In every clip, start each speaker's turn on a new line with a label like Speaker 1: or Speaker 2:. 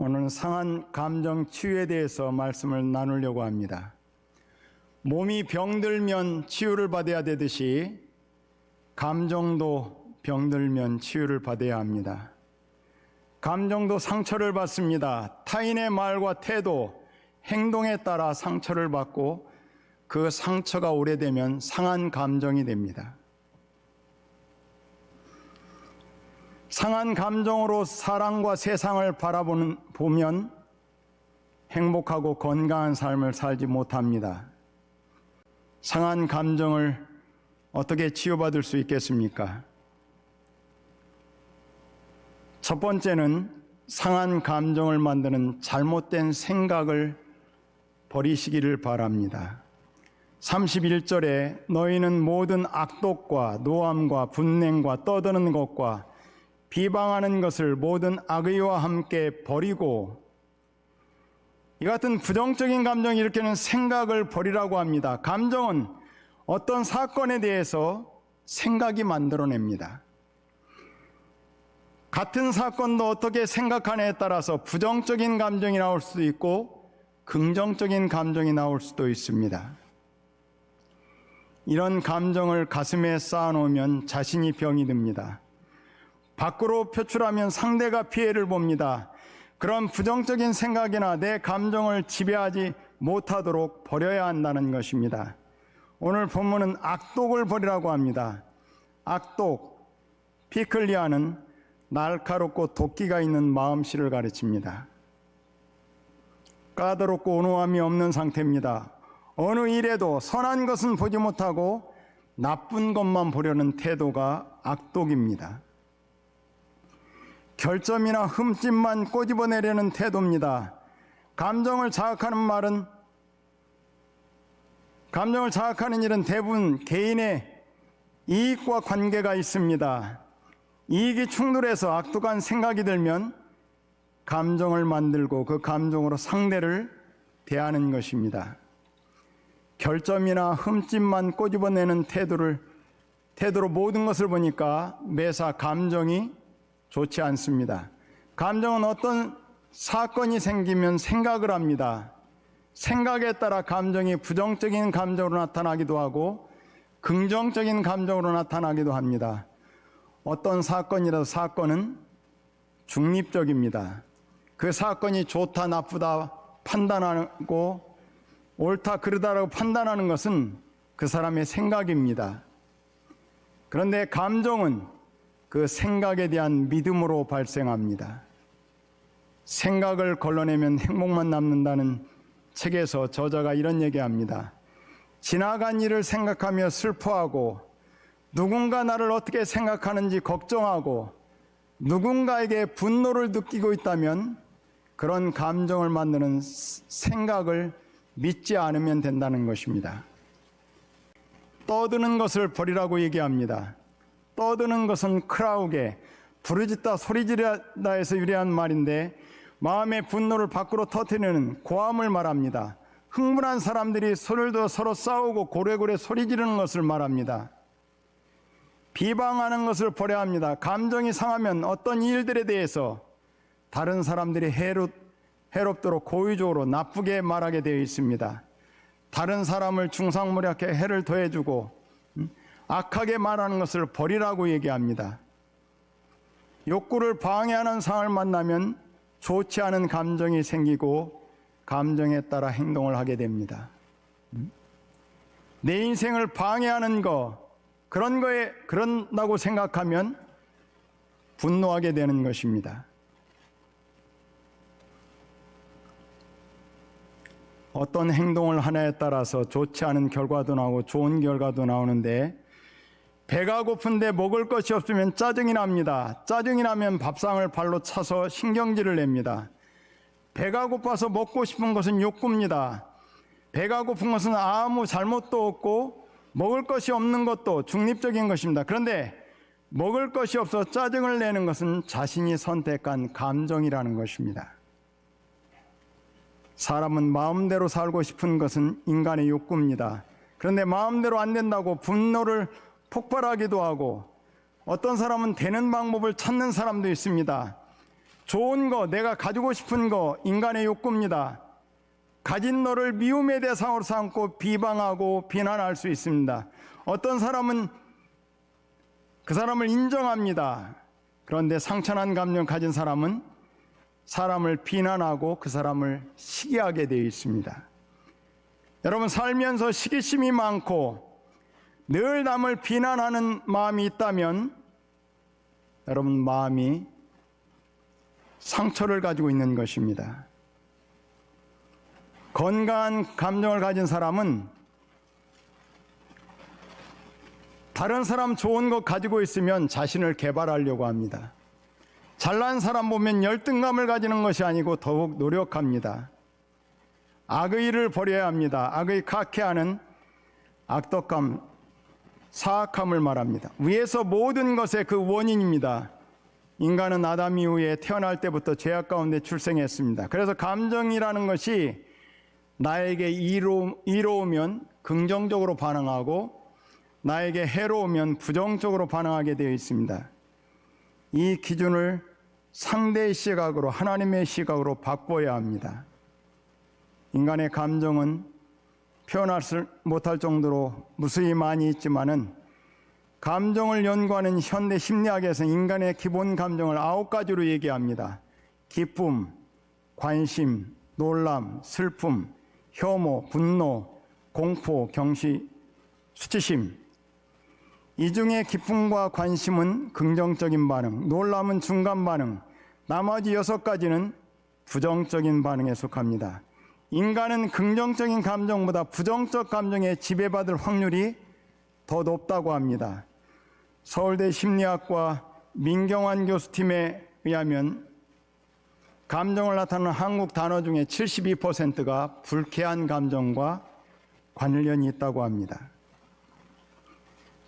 Speaker 1: 오늘은 상한 감정 치유에 대해서 말씀을 나누려고 합니다. 몸이 병들면 치유를 받아야 되듯이 감정도 병들면 치유를 받아야 합니다. 감정도 상처를 받습니다. 타인의 말과 태도, 행동에 따라 상처를 받고 그 상처가 오래되면 상한 감정이 됩니다. 상한 감정으로 사랑과 세상을 바라보면 행복하고 건강한 삶을 살지 못합니다. 상한 감정을 어떻게 치유받을 수 있겠습니까? 첫 번째는 상한 감정을 만드는 잘못된 생각을 버리시기를 바랍니다. 31절에 너희는 모든 악독과 노함과 분냉과 떠드는 것과 비방하는 것을 모든 악의와 함께 버리고, 이 같은 부정적인 감정이 일으키는 생각을 버리라고 합니다. 감정은 어떤 사건에 대해서 생각이 만들어냅니다. 같은 사건도 어떻게 생각하느냐에 따라서 부정적인 감정이 나올 수도 있고 긍정적인 감정이 나올 수도 있습니다. 이런 감정을 가슴에 쌓아놓으면 자신이 병이 듭니다. 밖으로 표출하면 상대가 피해를 봅니다. 그런 부정적인 생각이나 내 감정을 지배하지 못하도록 버려야 한다는 것입니다. 오늘 본문은 악독을 버리라고 합니다. 악독, 피클리아는 날카롭고 도끼가 있는 마음씨를 가르칩니다. 까다롭고 온화함이 없는 상태입니다. 어느 일에도 선한 것은 보지 못하고 나쁜 것만 보려는 태도가 악독입니다. 결점이나 흠집만 꼬집어내려는 태도입니다. 감정을 자극하는 일은 대부분 개인의 이익과 관계가 있습니다. 이익이 충돌해서 악독한 생각이 들면 감정을 만들고 그 감정으로 상대를 대하는 것입니다. 결점이나 흠집만 꼬집어내는 태도로 모든 것을 보니까 매사 감정이 좋지 않습니다. 감정은 어떤 사건이 생기면 생각을 합니다. 생각에 따라 감정이 부정적인 감정으로 나타나기도 하고 긍정적인 감정으로 나타나기도 합니다. 어떤 사건이라도 사건은 중립적입니다. 그 사건이 좋다 나쁘다 판단하고 옳다 그르다라고 판단하는 것은 그 사람의 생각입니다. 그런데 감정은 그 생각에 대한 믿음으로 발생합니다. 생각을 걸러내면 행복만 남는다는 책에서 저자가 이런 얘기합니다. 지나간 일을 생각하며 슬퍼하고 누군가 나를 어떻게 생각하는지 걱정하고 누군가에게 분노를 느끼고 있다면 그런 감정을 만드는 생각을 믿지 않으면 된다는 것입니다. 떠드는 것을 버리라고 얘기합니다. 떠드는 것은 크라우게, 부르짖다 소리지르다에서 유래한 말인데 마음의 분노를 밖으로 터뜨리는 고함을 말합니다. 흥분한 사람들이 손을 들어 서로 싸우고 고래고래 소리지르는 것을 말합니다. 비방하는 것을 버려야 합니다. 감정이 상하면 어떤 일들에 대해서 다른 사람들이 해롭도록 고의적으로 나쁘게 말하게 되어 있습니다. 다른 사람을 중상모략해 해를 더해주고 악하게 말하는 것을 버리라고 얘기합니다. 욕구를 방해하는 상황을 만나면 좋지 않은 감정이 생기고 감정에 따라 행동을 하게 됩니다. 내 인생을 방해하는 그런다고 생각하면 분노하게 되는 것입니다. 어떤 행동을 하냐에 따라서 좋지 않은 결과도 나오고 좋은 결과도 나오는데, 배가 고픈데 먹을 것이 없으면 짜증이 납니다. 짜증이 나면 밥상을 발로 차서 신경질을 냅니다. 배가 고파서 먹고 싶은 것은 욕구입니다. 배가 고픈 것은 아무 잘못도 없고 먹을 것이 없는 것도 중립적인 것입니다. 그런데 먹을 것이 없어 짜증을 내는 것은 자신이 선택한 감정이라는 것입니다. 사람은 마음대로 살고 싶은 것은 인간의 욕구입니다. 그런데 마음대로 안 된다고 분노를 폭발하기도 하고, 어떤 사람은 되는 방법을 찾는 사람도 있습니다. 좋은 거, 내가 가지고 싶은 거, 인간의 욕구입니다. 가진 너를 미움의 대상으로 삼고 비방하고 비난할 수 있습니다. 어떤 사람은 그 사람을 인정합니다. 그런데 상처난 감정 가진 사람은 사람을 비난하고 그 사람을 시기하게 되어 있습니다. 여러분, 살면서 시기심이 많고 늘 남을 비난하는 마음이 있다면 여러분 마음이 상처를 가지고 있는 것입니다. 건강한 감정을 가진 사람은 다른 사람 좋은 것 가지고 있으면 자신을 개발하려고 합니다. 잘난 사람 보면 열등감을 가지는 것이 아니고 더욱 노력합니다. 악의를 버려야 합니다. 악의 카케하는 악덕감, 사악함을 말합니다. 위에서 모든 것의 그 원인입니다. 인간은 아담 이후에 태어날 때부터 죄악 가운데 출생했습니다. 그래서 감정이라는 것이 나에게 이로우면 긍정적으로 반응하고 나에게 해로우면 부정적으로 반응하게 되어 있습니다. 이 기준을 상대의 시각으로, 하나님의 시각으로 바꿔야 합니다. 인간의 감정은 표현할 못할 정도로 무수히 많이 있지만은 감정을 연구하는 현대 심리학에서는 인간의 기본 감정을 9가지로 얘기합니다. 기쁨, 관심, 놀람, 슬픔, 혐오, 분노, 공포, 경시, 수치심. 이 중에 기쁨과 관심은 긍정적인 반응, 놀람은 중간 반응, 나머지 6가지는 부정적인 반응에 속합니다. 인간은 긍정적인 감정보다 부정적 감정에 지배받을 확률이 더 높다고 합니다. 서울대 심리학과 민경환 교수팀에 의하면 감정을 나타내는 한국 단어 중에 72%가 불쾌한 감정과 관련이 있다고 합니다.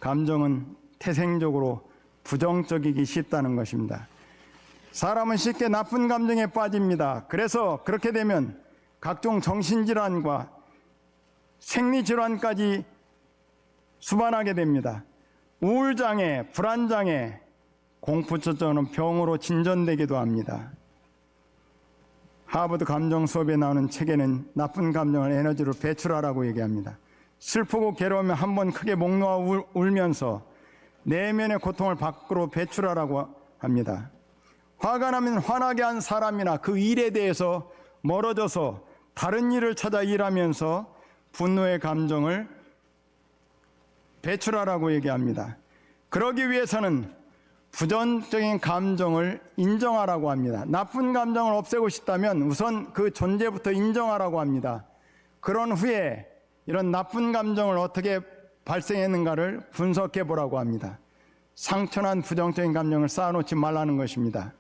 Speaker 1: 감정은 태생적으로 부정적이기 쉽다는 것입니다. 사람은 쉽게 나쁜 감정에 빠집니다. 그래서 그렇게 되면 각종 정신질환과 생리질환까지 수반하게 됩니다. 우울장애, 불안장애, 공포증은 병으로 진전되기도 합니다. 하버드 감정 수업에 나오는 책에는 나쁜 감정을 에너지로 배출하라고 얘기합니다. 슬프고 괴로우면 한번 크게 목 놓아 울면서 내면의 고통을 밖으로 배출하라고 합니다. 화가 나면 화나게 한 사람이나 그 일에 대해서 멀어져서 다른 일을 찾아 일하면서 분노의 감정을 배출하라고 얘기합니다. 그러기 위해서는 부정적인 감정을 인정하라고 합니다. 나쁜 감정을 없애고 싶다면 우선 그 존재부터 인정하라고 합니다. 그런 후에 이런 나쁜 감정을 어떻게 발생했는가를 분석해 보라고 합니다. 상처난 부정적인 감정을 쌓아놓지 말라는 것입니다.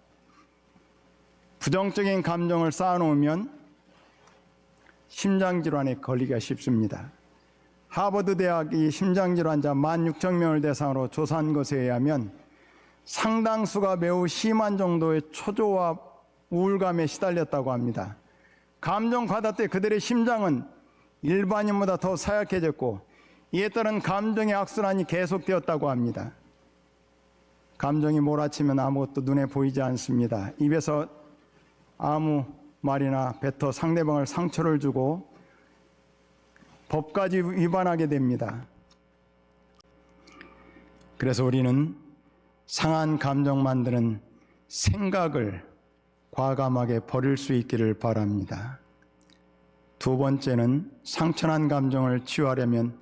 Speaker 1: 부정적인 감정을 쌓아놓으면 심장질환에 걸리기가 쉽습니다. 하버드 대학이 심장질환자 16,000명을 대상으로 조사한 것에 의하면 상당수가 매우 심한 정도의 초조와 우울감에 시달렸다고 합니다. 감정 과다 때 그들의 심장은 일반인보다 더 사약해졌고 이에 따른 감정의 악순환이 계속되었다고 합니다. 감정이 몰아치면 아무것도 눈에 보이지 않습니다. 입에서 아무 말이나 뱉어 상대방을 상처를 주고 법까지 위반하게 됩니다. 그래서 우리는 상한 감정 만드는 생각을 과감하게 버릴 수 있기를 바랍니다. 두 번째는 상처난 감정을 치유하려면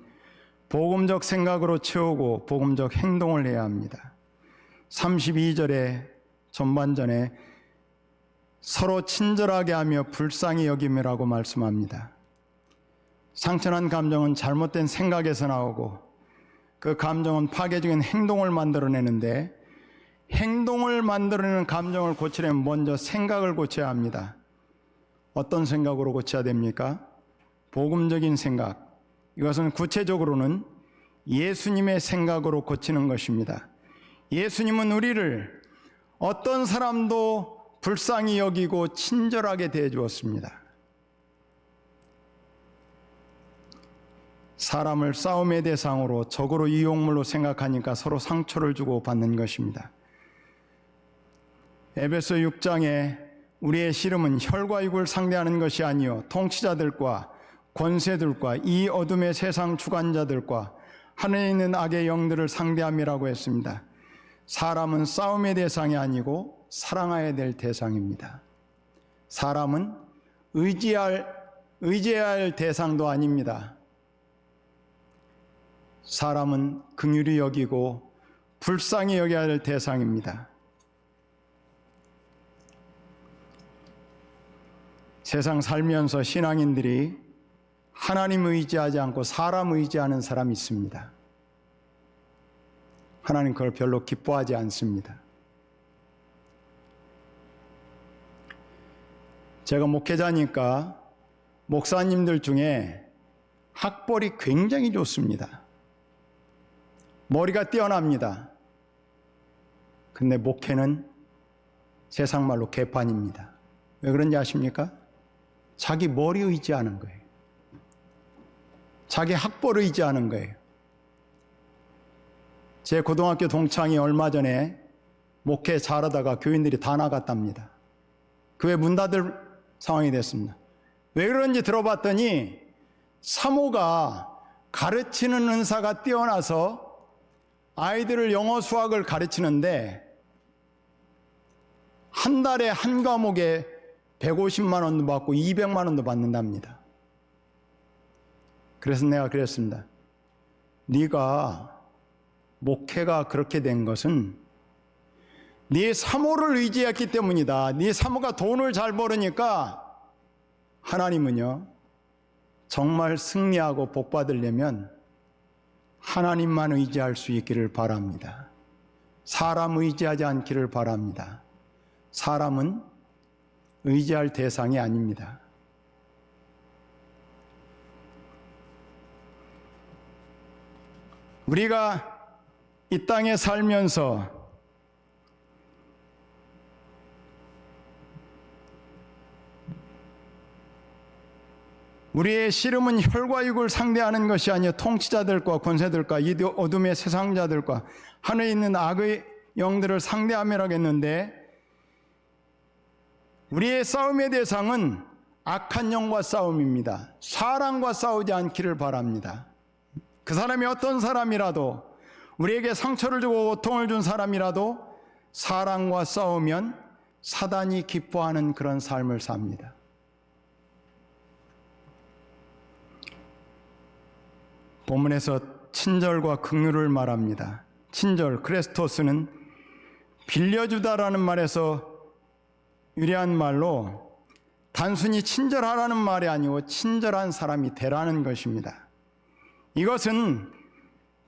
Speaker 1: 복음적 생각으로 채우고 복음적 행동을 해야 합니다. 32절의 전반전에 서로 친절하게 하며 불쌍히 여김이라고 말씀합니다. 상처난 감정은 잘못된 생각에서 나오고 그 감정은 파괴적인 행동을 만들어내는데 행동을 만들어내는 감정을 고치려면 먼저 생각을 고쳐야 합니다. 어떤 생각으로 고쳐야 됩니까? 복음적인 생각. 이것은 구체적으로는 예수님의 생각으로 고치는 것입니다. 예수님은 우리를 어떤 사람도 불쌍히 여기고 친절하게 대해 주었습니다. 사람을 싸움의 대상으로 적으로 이용물로 생각하니까 서로 상처를 주고 받는 것입니다. 에베소 6장에 우리의 씨름은 혈과 육을 상대하는 것이 아니요 통치자들과 권세들과 이 어둠의 세상 주관자들과 하늘에 있는 악의 영들을 상대함이라고 했습니다. 사람은 싸움의 대상이 아니고 사랑해야 될 대상입니다. 사람은 의지해야 할 대상도 아닙니다. 사람은 긍휼히 여기고 불쌍히 여겨야 할 대상입니다. 세상 살면서 신앙인들이 하나님 의지하지 않고 사람 의지하는 사람이 있습니다. 하나님 그걸 별로 기뻐하지 않습니다. 제가 목회자니까 목사님들 중에 학벌이 굉장히 좋습니다. 머리가 뛰어납니다. 근데 목회는 세상 말로 개판입니다. 왜 그런지 아십니까? 자기 머리 의지하는 거예요. 자기 학벌 의지하는 거예요. 제 고등학교 동창이 얼마 전에 목회 잘하다가 교인들이 다 나갔답니다. 교회 문 닫을 상황이 됐습니다. 왜 그런지 들어봤더니 사모가 가르치는 은사가 뛰어나서 아이들을 영어 수학을 가르치는데 한 달에 한 과목에 150만 원도 받고 200만 원도 받는답니다. 그래서 내가 그랬습니다. 네가 목회가 그렇게 된 것은 네 사모를 의지했기 때문이다. 네 사모가 돈을 잘 벌으니까 하나님은요, 정말 승리하고 복 받으려면 하나님만 의지할 수 있기를 바랍니다. 사람 의지하지 않기를 바랍니다. 사람은 의지할 대상이 아닙니다. 우리가 이 땅에 살면서 우리의 씨름은 혈과 육을 상대하는 것이 아니요 통치자들과 권세들과 이 어둠의 세상자들과 하늘에 있는 악의 영들을 상대함이라고 했는데, 우리의 싸움의 대상은 악한 영과 싸움입니다. 사람과 싸우지 않기를 바랍니다. 그 사람이 어떤 사람이라도, 우리에게 상처를 주고 고통을 준 사람이라도 사람과 싸우면 사단이 기뻐하는 그런 삶을 삽니다. 본문에서 친절과 긍휼을 말합니다. 친절, 크레스토스는 빌려주다라는 말에서 유래한 말로 단순히 친절하라는 말이 아니고 친절한 사람이 되라는 것입니다. 이것은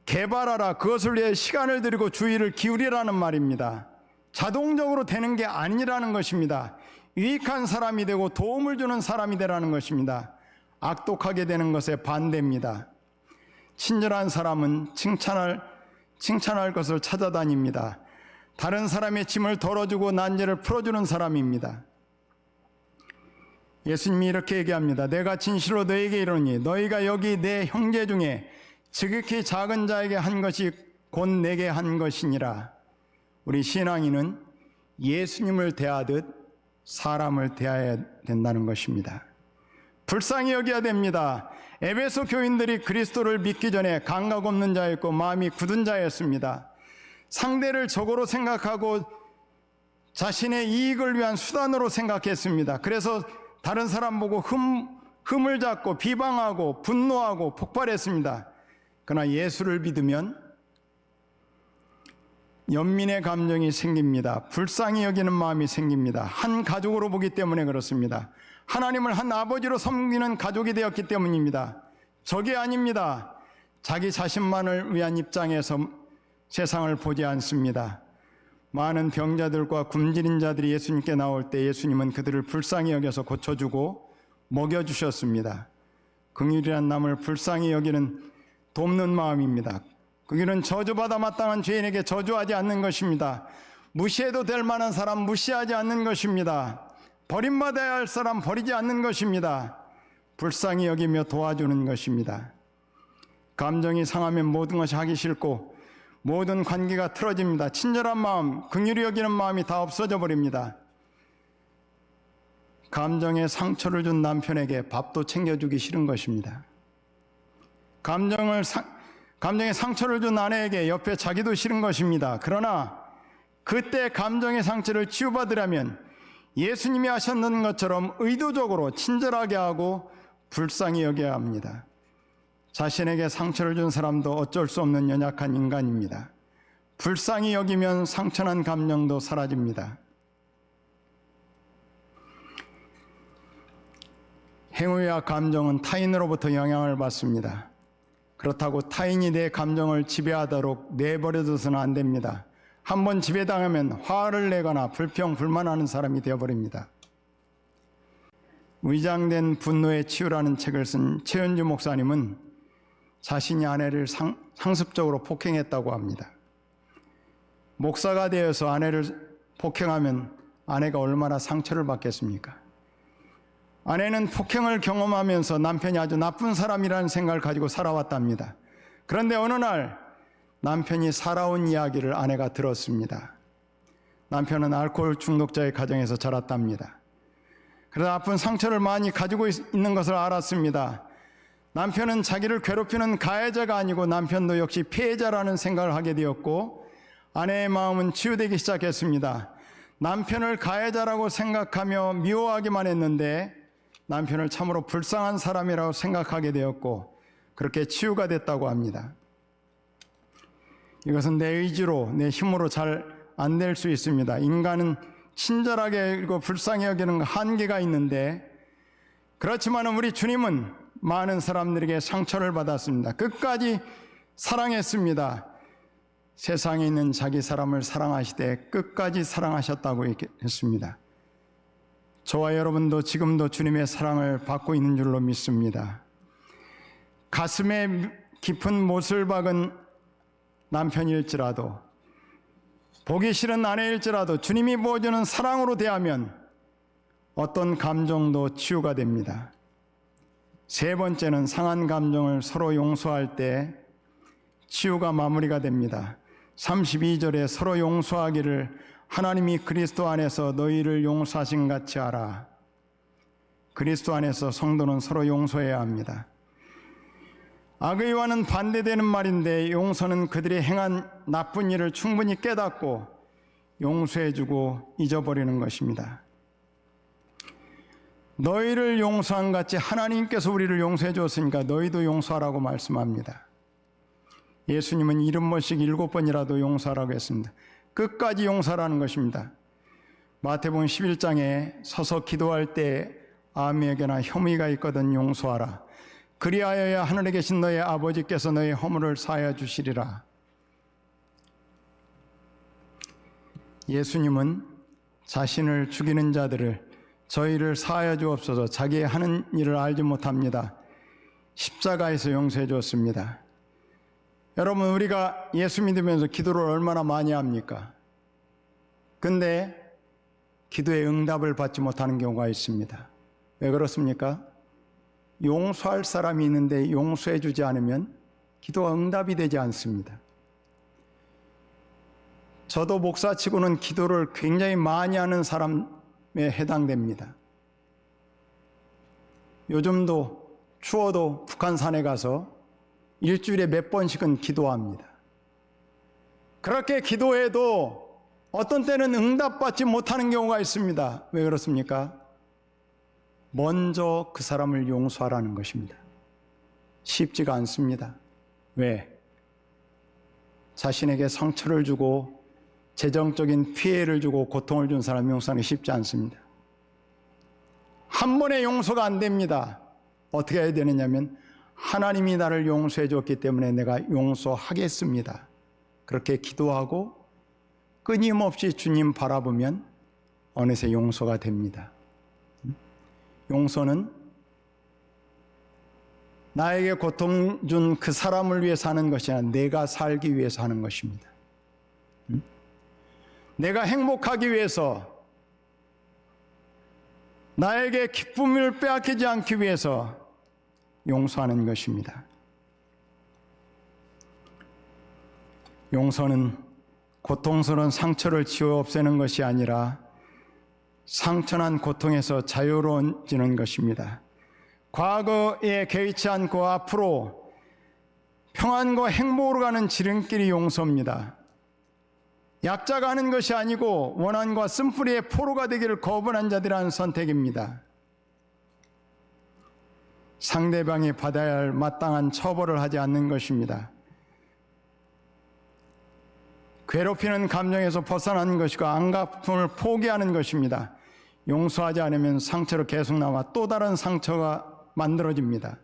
Speaker 1: 개발하라, 그것을 위해 시간을 들이고 주의를 기울이라는 말입니다. 자동적으로 되는 게 아니라는 것입니다. 유익한 사람이 되고 도움을 주는 사람이 되라는 것입니다. 악독하게 되는 것에 반대입니다. 친절한 사람은 칭찬할 것을 찾아다닙니다. 다른 사람의 짐을 덜어주고 난제를 풀어주는 사람입니다. 예수님이 이렇게 얘기합니다. 내가 진실로 너에게 이르노니 너희가 여기 내 형제 중에 지극히 작은 자에게 한 것이 곧 내게 한 것이니라. 우리 신앙인은 예수님을 대하듯 사람을 대해야 된다는 것입니다. 불쌍히 여겨야 됩니다. 에베소 교인들이 그리스도를 믿기 전에 감각 없는 자였고 마음이 굳은 자였습니다. 상대를 적으로 생각하고 자신의 이익을 위한 수단으로 생각했습니다. 그래서 다른 사람 보고 흠을 잡고 비방하고 분노하고 폭발했습니다. 그러나 예수를 믿으면 연민의 감정이 생깁니다. 불쌍히 여기는 마음이 생깁니다. 한 가족으로 보기 때문에 그렇습니다. 하나님을 한 아버지로 섬기는 가족이 되었기 때문입니다. 적이 아닙니다. 자기 자신만을 위한 입장에서 세상을 보지 않습니다. 많은 병자들과 굶주린 자들이 예수님께 나올 때 예수님은 그들을 불쌍히 여겨서 고쳐주고 먹여주셨습니다. 긍휼이란 남을 불쌍히 여기는 돕는 마음입니다. 그 길은 저주받아 마땅한 죄인에게 저주하지 않는 것입니다. 무시해도 될 만한 사람 무시하지 않는 것입니다. 버림받아야 할 사람 버리지 않는 것입니다. 불쌍히 여기며 도와주는 것입니다. 감정이 상하면 모든 것이 하기 싫고 모든 관계가 틀어집니다. 친절한 마음, 긍휼히 여기는 마음이 다 없어져 버립니다. 감정에 상처를 준 남편에게 밥도 챙겨주기 싫은 것입니다. 감정에 상처를 준 아내에게 옆에 자기도 싫은 것입니다. 그러나 그때 감정의 상처를 치유받으려면 예수님이 하셨는 것처럼 의도적으로 친절하게 하고 불쌍히 여겨야 합니다. 자신에게 상처를 준 사람도 어쩔 수 없는 연약한 인간입니다. 불쌍히 여기면 상처난 감정도 사라집니다. 행위와 감정은 타인으로부터 영향을 받습니다. 그렇다고 타인이 내 감정을 지배하도록 내버려둬서는 안 됩니다. 한번 지배당하면 화를 내거나 불평, 불만하는 사람이 되어버립니다. 위장된 분노의 치유라는 책을 쓴 최은주 목사님은 자신이 아내를 상습적으로 폭행했다고 합니다. 목사가 되어서 아내를 폭행하면 아내가 얼마나 상처를 받겠습니까? 아내는 폭행을 경험하면서 남편이 아주 나쁜 사람이라는 생각을 가지고 살아왔답니다. 그런데 어느 날 남편이 살아온 이야기를 아내가 들었습니다. 남편은 알코올 중독자의 가정에서 자랐답니다. 그래서 아픈 상처를 많이 가지고 있는 것을 알았습니다. 남편은 자기를 괴롭히는 가해자가 아니고 남편도 역시 피해자라는 생각을 하게 되었고 아내의 마음은 치유되기 시작했습니다. 남편을 가해자라고 생각하며 미워하기만 했는데 남편을 참으로 불쌍한 사람이라고 생각하게 되었고 그렇게 치유가 됐다고 합니다. 이것은 내 의지로, 내 힘으로 잘 안 될 수 있습니다. 인간은 친절하게 그리고 불쌍히 여기는 한계가 있는데 그렇지만 우리 주님은 많은 사람들에게 상처를 받았습니다. 끝까지 사랑했습니다. 세상에 있는 자기 사람을 사랑하시되 끝까지 사랑하셨다고 했습니다. 저와 여러분도 지금도 주님의 사랑을 받고 있는 줄로 믿습니다. 가슴에 깊은 못을 박은 남편일지라도 보기 싫은 아내일지라도 주님이 부어주는 사랑으로 대하면 어떤 감정도 치유가 됩니다. 세 번째는 상한 감정을 서로 용서할 때 치유가 마무리가 됩니다. 32절에 서로 용서하기를 하나님이 그리스도 안에서 너희를 용서하신 같이 하라. 그리스도 안에서 성도는 서로 용서해야 합니다. 악의와는 반대되는 말인데 용서는 그들이 행한 나쁜 일을 충분히 깨닫고 용서해주고 잊어버리는 것입니다. 너희를 용서한 같이 하나님께서 우리를 용서해 줬으니까 너희도 용서하라고 말씀합니다. 예수님은 70번씩 7번이라도 용서하라고 했습니다. 끝까지 용서하라는 것입니다. 마태복음 11장에 서서 기도할 때 아무에게나 혐의가 있거든 용서하라. 그리하여야 하늘에 계신 너의 아버지께서 너의 허물을 사하여 주시리라. 예수님은 자신을 죽이는 자들을 저희를 사하여 주옵소서 자기의 하는 일을 알지 못합니다. 십자가에서 용서해 주었습니다. 여러분 우리가 예수 믿으면서 기도를 얼마나 많이 합니까? 근데 기도에 응답을 받지 못하는 경우가 있습니다. 왜 그렇습니까? 용서할 사람이 있는데 용서해 주지 않으면 기도가 응답이 되지 않습니다. 저도 목사치고는 기도를 굉장히 많이 하는 사람에 해당됩니다. 요즘도 추워도 북한산에 가서 일주일에 몇 번씩은 기도합니다. 그렇게 기도해도 어떤 때는 응답받지 못하는 경우가 있습니다. 왜 그렇습니까? 먼저 그 사람을 용서하라는 것입니다. 쉽지가 않습니다. 왜? 자신에게 상처를 주고 재정적인 피해를 주고 고통을 준 사람 용서하기 쉽지 않습니다. 한 번에 용서가 안 됩니다. 어떻게 해야 되느냐면 하나님이 나를 용서해 줬기 때문에 내가 용서하겠습니다. 그렇게 기도하고 끊임없이 주님 바라보면 어느새 용서가 됩니다. 용서는 나에게 고통 준 그 사람을 위해서 하는 것이 아니라 내가 살기 위해서 하는 것입니다. 내가 행복하기 위해서 나에게 기쁨을 빼앗기지 않기 위해서 용서하는 것입니다. 용서는 고통스러운 상처를 지워 없애는 것이 아니라 상처난 고통에서 자유로워지는 것입니다. 과거에 개의치 않고 앞으로 평안과 행복으로 가는 지름길이 용서입니다. 약자가 하는 것이 아니고 원한과 쓴뿌리의 포로가 되기를 거부한 자들이라는 선택입니다. 상대방이 받아야 할 마땅한 처벌을 하지 않는 것입니다. 괴롭히는 감정에서 벗어나는 것이고 안갚음을 포기하는 것입니다. 용서하지 않으면 상처로 계속 남아 또 다른 상처가 만들어집니다.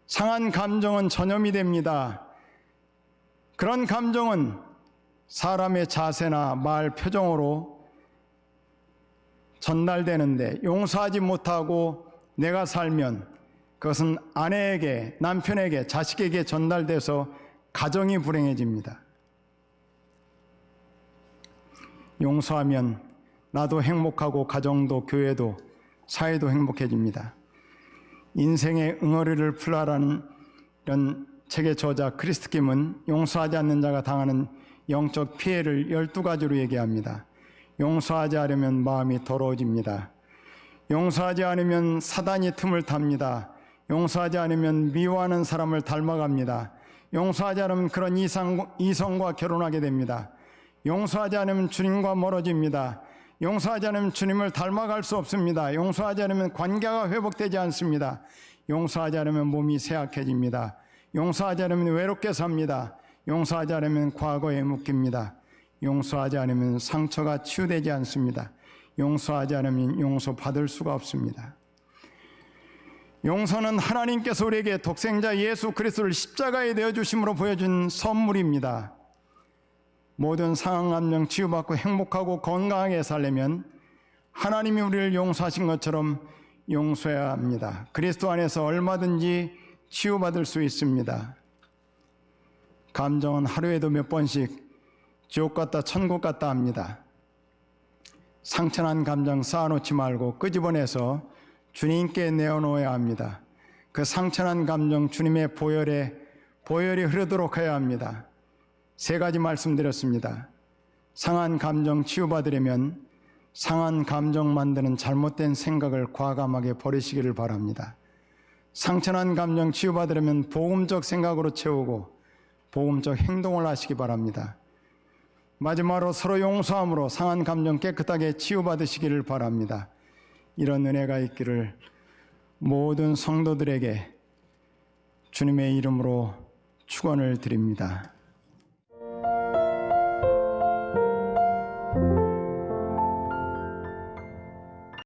Speaker 1: 상한 감정은 전염이 됩니다. 그런 감정은 사람의 자세나 말, 표정으로 전달되는데 용서하지 못하고 내가 살면 그것은 아내에게, 남편에게, 자식에게 전달돼서 가정이 불행해집니다. 용서하면 나도 행복하고 가정도 교회도 사회도 행복해집니다. 인생의 응어리를 풀라라는 이런 책의 저자 크리스트 김은 용서하지 않는 자가 당하는 영적 피해를 12가지로 얘기합니다. 용서하지 않으면 마음이 더러워집니다. 용서하지 않으면 사단이 틈을 탑니다. 용서하지 않으면 미워하는 사람을 닮아갑니다. 용서하지 않으면 그런 이성과 결혼하게 됩니다. 용서하지 않으면 주님과 멀어집니다. 용서하지 않으면 주님을 닮아갈 수 없습니다. 용서하지 않으면 관계가 회복되지 않습니다. 용서하지 않으면 몸이 쇠약해집니다. 용서하지 않으면 외롭게 삽니다. 용서하지 않으면 과거에 묶입니다. 용서하지 않으면 상처가 치유되지 않습니다. 용서하지 않으면 용서받을 수가 없습니다. 용서는 하나님께서 우리에게 독생자 예수 그리스도를 십자가에 내어주심으로 보여준 선물입니다. 모든 상한 감정 치유받고 행복하고 건강하게 살려면 하나님이 우리를 용서하신 것처럼 용서해야 합니다. 그리스도 안에서 얼마든지 치유받을 수 있습니다. 감정은 하루에도 몇 번씩 지옥 갔다 천국 갔다 합니다. 상처난 감정 쌓아놓지 말고 끄집어내서 주님께 내어놓아야 합니다. 그 상처난 감정 주님의 보혈이 흐르도록 해야 합니다. 3가지 말씀드렸습니다. 상한 감정 치유받으려면 상한 감정 만드는 잘못된 생각을 과감하게 버리시기를 바랍니다. 상처난 감정 치유받으려면 복음적 생각으로 채우고 복음적 행동을 하시기 바랍니다. 마지막으로 서로 용서함으로 상한 감정 깨끗하게 치유받으시기를 바랍니다. 이런 은혜가 있기를 모든 성도들에게 주님의 이름으로 축원을 드립니다.